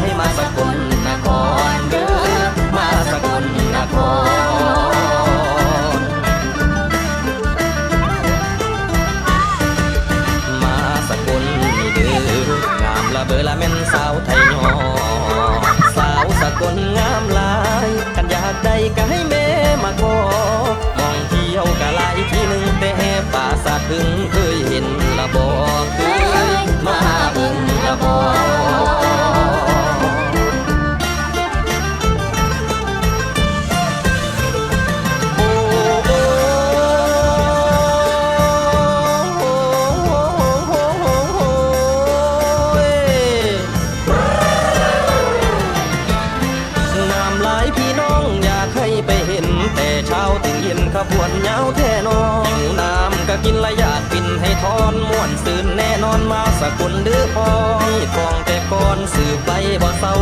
ให้มาสกลนครเด้อมาสกลนครมาสกลนี่เด้องามละเบอละแม่นสาวไทยยอสาวสกลงามหลายกันอยากได้ก็ให้แม่มาขอมองเที่ยวกะหลายที่หนึ่งแต่ป่าสาถึงเคยเห็นละบ่เคยมาเบิ่งละบ่ขบวนยาวแท่นอนหิวน้ำก็กินละอยากกินให้ทอนม่วนซื่นแน่นอนมาสกุลเดือพอมีทองแต่ก่อนสืบไปบ่เศร้า